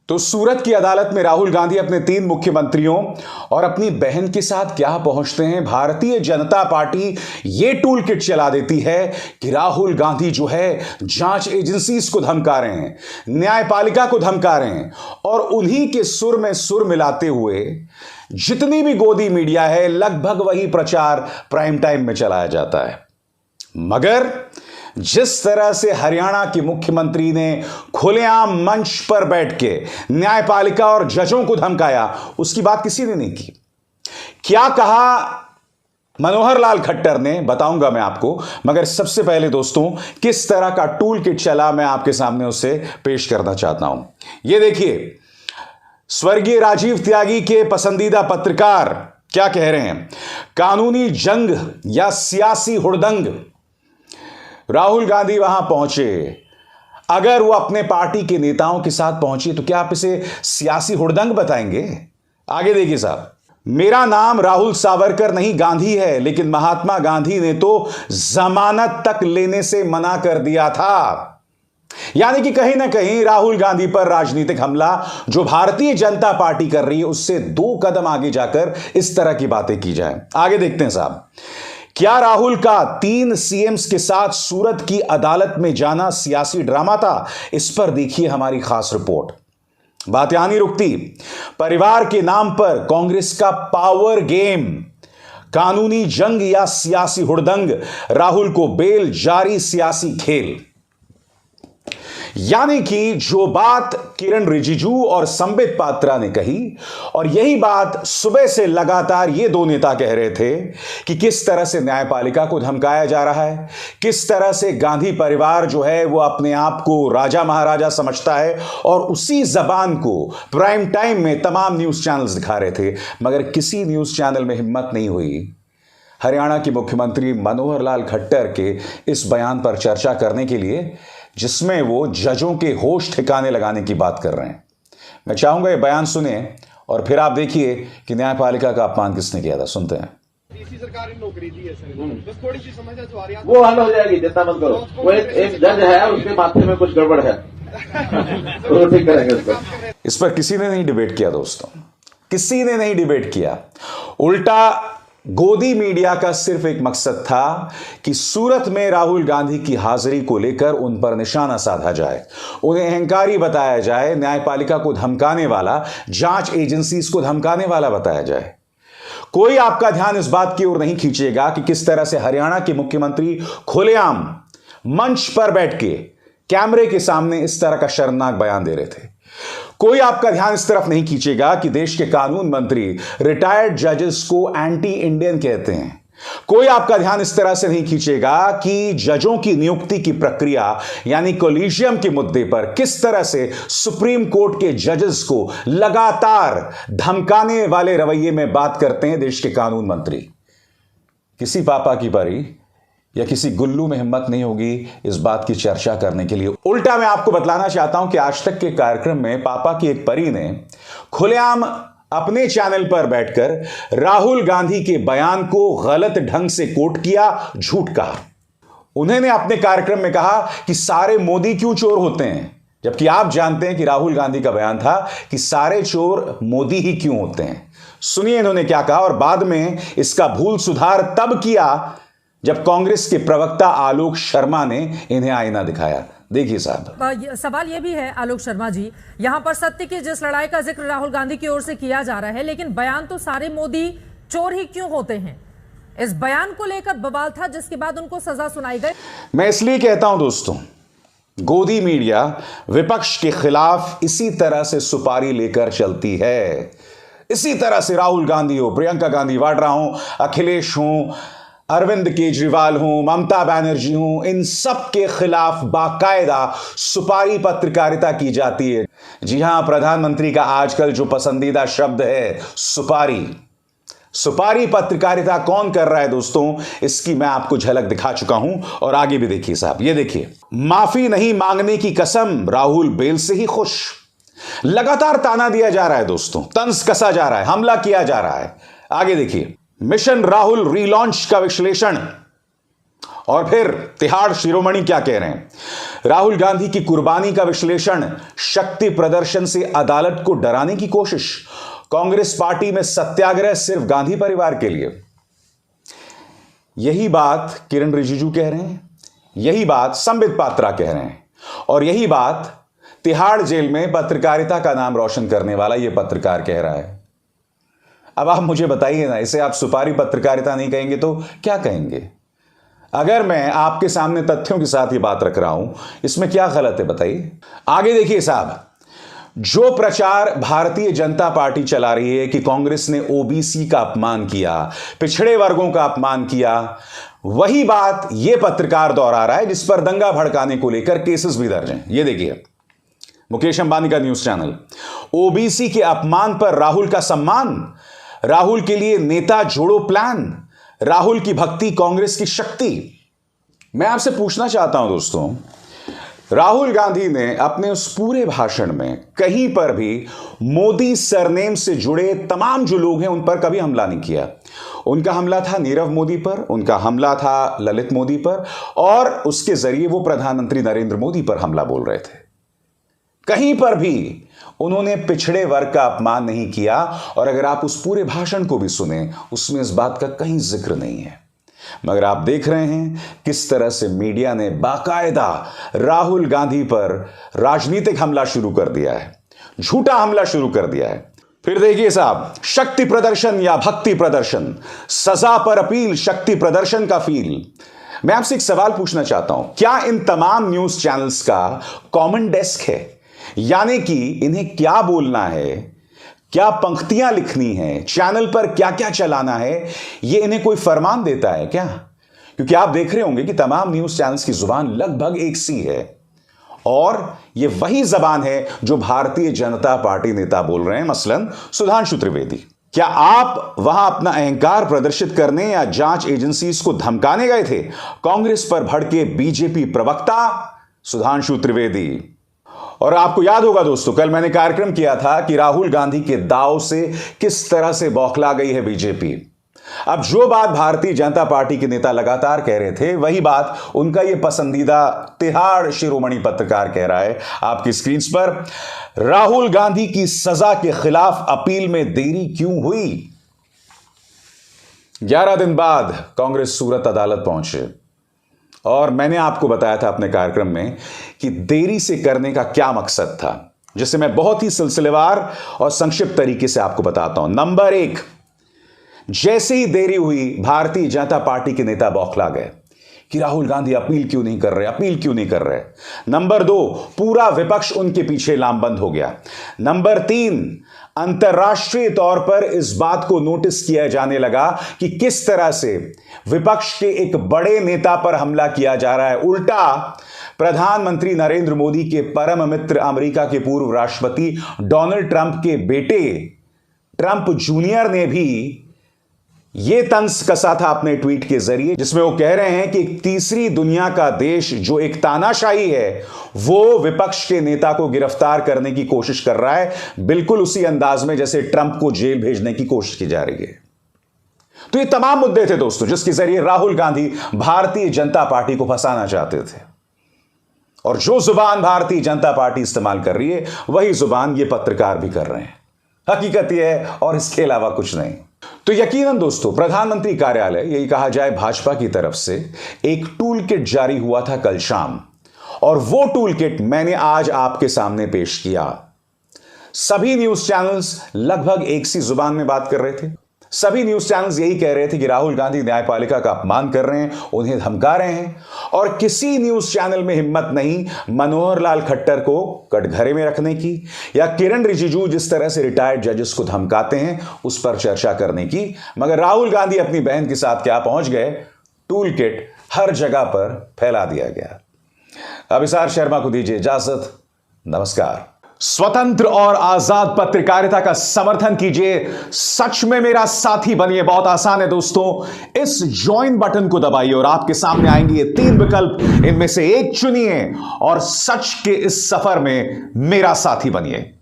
तो सूरत की अदालत में राहुल गांधी अपने 3 मुख्यमंत्रियों और अपनी बहन के साथ क्या पहुंचते हैं। भारतीय जनता पार्टी यह टूल किट चला देती है कि राहुल गांधी जो है जांच एजेंसीज को धमका रहे हैं, न्यायपालिका को धमका रहे हैं और उन्हीं के सुर में सुर मिलाते हुए जितनी भी गोदी मीडिया है लगभग वही प्रचार प्राइम टाइम में चलाया जाता है। मगर जिस तरह से हरियाणा के मुख्यमंत्री ने खुलेआम मंच पर बैठ के न्यायपालिका और जजों को धमकाया, उसकी बात किसी ने नहीं की। क्या कहा मनोहर लाल खट्टर ने, बताऊंगा मैं आपको। मगर सबसे पहले दोस्तों, किस तरह का टूल किट चला मैं आपके सामने उसे पेश करना चाहता हूं। यह देखिए, स्वर्गीय राजीव त्यागी के पसंदीदा पत्रकार क्या कह रहे हैं। कानूनी जंग या सियासी हुड़दंग। राहुल गांधी वहां पहुंचे, अगर वो अपने पार्टी के नेताओं के साथ पहुंचे तो क्या आप इसे सियासी हुड़दंग बताएंगे? आगे देखिए साहब, मेरा नाम राहुल सावरकर नहीं गांधी है, लेकिन महात्मा गांधी ने तो जमानत तक लेने से मना कर दिया था। यानी कि कहीं ना कहीं राहुल गांधी पर राजनीतिक हमला जो भारतीय जनता पार्टी कर रही है उससे 2 कदम आगे जाकर इस तरह की बातें की जाए। आगे देखते हैं साहब, क्या राहुल का 3 सीएम्स के साथ सूरत की अदालत में जाना सियासी ड्रामा था? इस पर देखिए हमारी खास रिपोर्ट। बात यहां नहीं रुकती। परिवार के नाम पर कांग्रेस का पावर गेम, कानूनी जंग या सियासी हुड़दंग, राहुल को बेल जारी सियासी खेल। यानी कि जो बात किरण रिजिजू और संबित पात्रा ने कही, और यही बात सुबह से लगातार ये 2 नेता कह रहे थे कि किस तरह से न्यायपालिका को धमकाया जा रहा है, किस तरह से गांधी परिवार जो है वो अपने आप को राजा महाराजा समझता है, और उसी जबान को प्राइम टाइम में तमाम न्यूज चैनल्स दिखा रहे थे। मगर किसी न्यूज चैनल में हिम्मत नहीं हुई हरियाणा के मुख्यमंत्री मनोहर लाल खट्टर के इस बयान पर चर्चा करने के लिए, जिसमें वो जजों के होश ठिकाने लगाने की बात कर रहे हैं। मैं चाहूंगा ये बयान सुने और फिर आप देखिए कि न्यायपालिका का अपमान किसने किया था। सुनते हैं। सरकार ने नौकरी दी है सर, बस थोड़ी सी समस्या जो आ रही है वो हल हो जाएगी, चिंता मत करो। वो एक जज है, उसके माथे में कुछ गड़बड़ है तो ठीक करेंगे उसको। इस पर किसी ने नहीं डिबेट किया दोस्तों, किसी ने नहीं डिबेट किया। उल्टा गोदी मीडिया का सिर्फ एक मकसद था कि सूरत में राहुल गांधी की हाजिरी को लेकर उन पर निशाना साधा जाए, उन्हें अहंकारी बताया जाए, न्यायपालिका को धमकाने वाला, जांच एजेंसीज को धमकाने वाला बताया जाए। कोई आपका ध्यान इस बात की ओर नहीं खींचेगा कि किस तरह से हरियाणा के मुख्यमंत्री खुलेआम मंच पर बैठ के कैमरे के सामने इस तरह का शर्मनाक बयान दे रहे थे। कोई आपका ध्यान इस तरफ नहीं खींचेगा कि देश के कानून मंत्री रिटायर्ड जजेस को एंटी इंडियन कहते हैं। कोई आपका ध्यान इस तरह से नहीं खींचेगा कि जजों की नियुक्ति की प्रक्रिया यानी कोलिजियम के मुद्दे पर किस तरह से सुप्रीम कोर्ट के जजेस को लगातार धमकाने वाले रवैये में बात करते हैं देश के कानून मंत्री। किसी पापा की परी या किसी गुल्लू में हिम्मत नहीं होगी इस बात की चर्चा करने के लिए। उल्टा मैं आपको बतलाना चाहता हूं कि आज तक के कार्यक्रम में पापा की एक परी ने खुलेआम अपने चैनल पर बैठकर राहुल गांधी के बयान को गलत ढंग से कोट किया, झूठ कहा। उन्होंने अपने कार्यक्रम में कहा कि सारे मोदी क्यों चोर होते हैं, जबकि आप जानते हैं कि राहुल गांधी का बयान था कि सारे चोर मोदी ही क्यों होते हैं। सुनिए इन्होंने क्या कहा, और बाद में इसका भूल सुधार तब किया जब कांग्रेस के प्रवक्ता आलोक शर्मा ने इन्हें आईना दिखाया। देखिए साहब, सवाल यह भी है आलोक शर्मा जी, यहां पर सत्य की जिस लड़ाई का जिक्र राहुल गांधी की ओर से किया जा रहा है, लेकिन बयान तो सारे मोदी चोर ही क्यों होते हैं, इस बयान को लेकर बवाल था जिसके बाद उनको सजा सुनाई गई। मैं इसलिए कहता हूं दोस्तों, गोदी मीडिया विपक्ष के खिलाफ इसी तरह से सुपारी लेकर चलती है। इसी तरह से राहुल गांधी हो, प्रियंका गांधी वाड्रा हो, अखिलेश हो, अरविंद केजरीवाल हूं, ममता बनर्जी हूं, इन सब के खिलाफ बाकायदा सुपारी पत्रकारिता की जाती है। जी हां, प्रधानमंत्री का आजकल जो पसंदीदा शब्द है सुपारी। सुपारी पत्रकारिता कौन कर रहा है दोस्तों, इसकी मैं आपको झलक दिखा चुका हूं, और आगे भी देखिए साहब। ये देखिए, माफी नहीं मांगने की कसम, राहुल बेल से ही खुश। लगातार ताना दिया जा रहा है दोस्तों, तंज कसा जा रहा है, हमला किया जा रहा है। आगे देखिए, मिशन राहुल रीलॉन्च का विश्लेषण, और फिर तिहाड़ शिरोमणि क्या कह रहे हैं। राहुल गांधी की कुर्बानी का विश्लेषण, शक्ति प्रदर्शन से अदालत को डराने की कोशिश, कांग्रेस पार्टी में सत्याग्रह सिर्फ गांधी परिवार के लिए। यही बात किरण रिजिजू कह रहे हैं, यही बात संबित पात्रा कह रहे हैं, और यही बात तिहाड़ जेल में पत्रकारिता का नाम रोशन करने वाला यह पत्रकार कह रहा है। अब आप मुझे बताइए ना, इसे आप सुपारी पत्रकारिता नहीं कहेंगे तो क्या कहेंगे? अगर मैं आपके सामने तथ्यों के साथ ये बात रख रहा हूं, इसमें क्या गलत है बताइए? आगे देखिए साहब, जो प्रचार भारतीय जनता पार्टी चला रही है कि कांग्रेस ने ओबीसी का अपमान किया, पिछड़े वर्गों का अपमान किया, वही बात यह पत्रकार दोहरा रहा है जिस पर दंगा भड़काने को लेकर केसेस भी दर्ज हैं। यह देखिए, मुकेश अंबानी का न्यूज चैनल, ओबीसी के अपमान पर राहुल का सम्मान, राहुल के लिए नेता जोड़ो प्लान, राहुल की भक्ति कांग्रेस की शक्ति। मैं आपसे पूछना चाहता हूं दोस्तों, राहुल गांधी ने अपने उस पूरे भाषण में कहीं पर भी मोदी सरनेम से जुड़े तमाम जो लोग हैं उन पर कभी हमला नहीं किया। उनका हमला था नीरव मोदी पर, उनका हमला था ललित मोदी पर, और उसके जरिए वो प्रधानमंत्री नरेंद्र मोदी पर हमला बोल रहे थे। कहीं पर भी उन्होंने पिछड़े वर्ग का अपमान नहीं किया, और अगर आप उस पूरे भाषण को भी सुने, उसमें इस बात का कहीं जिक्र नहीं है। मगर आप देख रहे हैं किस तरह से मीडिया ने बाकायदा राहुल गांधी पर राजनीतिक हमला शुरू कर दिया है, झूठा हमला शुरू कर दिया है। फिर देखिए साहब, शक्ति प्रदर्शन या भक्ति प्रदर्शन, सजा पर अपील, शक्ति प्रदर्शन का फील। मैं आपसे एक सवाल पूछना चाहता हूं, क्या इन तमाम न्यूज चैनल्स का कॉमन डेस्क है? यानी कि इन्हें क्या बोलना है, क्या पंक्तियां लिखनी है, चैनल पर क्या क्या चलाना है, यह इन्हें कोई फरमान देता है क्या? क्योंकि आप देख रहे होंगे कि तमाम न्यूज चैनल्स की जुबान लगभग एक सी है, और यह वही जबान है जो भारतीय जनता पार्टी नेता बोल रहे हैं, मसलन सुधांशु त्रिवेदी। क्या आप वहां अपना अहंकार प्रदर्शित करने या जांच एजेंसीज को धमकाने गए थे? कांग्रेस पर भड़के बीजेपी प्रवक्ता सुधांशु त्रिवेदी। और आपको याद होगा दोस्तों, कल मैंने कार्यक्रम किया था कि राहुल गांधी के दांव से किस तरह से बौखला गई है बीजेपी। अब जो बात भारतीय जनता पार्टी के नेता लगातार कह रहे थे, वही बात उनका ये पसंदीदा तिहाड़ शिरोमणि पत्रकार कह रहा है आपकी स्क्रीन पर। राहुल गांधी की सजा के खिलाफ अपील में देरी क्यों हुई? 11 दिन बाद कांग्रेस सूरत अदालत पहुंचे, और मैंने आपको बताया था अपने कार्यक्रम में कि देरी से करने का क्या मकसद था, जिसे मैं बहुत ही सिलसिलेवार और संक्षिप्त तरीके से आपको बताता हूं। नंबर 1, जैसे ही देरी हुई, भारतीय जनता पार्टी के नेता बौखला गए कि राहुल गांधी अपील क्यों नहीं कर रहे, अपील क्यों नहीं कर रहे। नंबर 2, पूरा विपक्ष उनके पीछे लामबंद हो गया। नंबर 3, अंतर्राष्ट्रीय तौर पर इस बात को नोटिस किया जाने लगा कि किस तरह से विपक्ष के एक बड़े नेता पर हमला किया जा रहा है। उल्टा प्रधानमंत्री नरेंद्र मोदी के परम मित्र, अमेरिका के पूर्व राष्ट्रपति डोनाल्ड ट्रंप के बेटे ट्रंप जूनियर ने भी ये तंज कसा था अपने ट्वीट के जरिए, जिसमें वो कह रहे हैं कि तीसरी दुनिया का देश जो एक तानाशाही है, वो विपक्ष के नेता को गिरफ्तार करने की कोशिश कर रहा है, बिल्कुल उसी अंदाज में जैसे ट्रंप को जेल भेजने की कोशिश की जा रही है। तो ये तमाम मुद्दे थे दोस्तों, जिसके जरिए राहुल गांधी भारतीय जनता पार्टी को फंसाना चाहते थे। और जो जुबान भारतीय जनता पार्टी इस्तेमाल कर रही है, वही जुबान ये पत्रकार भी कर रहे हैं। हकीकत यह है, और इसके अलावा कुछ नहीं। तो यकीनन दोस्तों, प्रधानमंत्री कार्यालय, यही कहा जाए भाजपा की तरफ से, एक टूल किट जारी हुआ था कल शाम, और वो टूल किट मैंने आज आपके सामने पेश किया। सभी न्यूज चैनल्स लगभग एक सी जुबान में बात कर रहे थे। सभी न्यूज चैनल्स यही कह रहे थे कि राहुल गांधी न्यायपालिका का अपमान कर रहे हैं, उन्हें धमका रहे हैं, और किसी न्यूज चैनल में हिम्मत नहीं मनोहर लाल खट्टर को कटघरे में रखने की, या किरण रिजिजू जिस तरह से रिटायर्ड जजेस को धमकाते हैं उस पर चर्चा करने की। मगर राहुल गांधी अपनी बहन के साथ क्या पहुंच गए, टूल किट हर जगह पर फैला दिया गया। अभिसार शर्मा को दीजिए इजाजत, नमस्कार। स्वतंत्र और आजाद पत्रकारिता का समर्थन कीजिए, सच में मेरा साथी बनिए। बहुत आसान है दोस्तों, इस ज्वाइन बटन को दबाइए और आपके सामने आएंगे ये 3 विकल्प, इनमें से एक चुनिए और सच के इस सफर में मेरा साथी बनिए।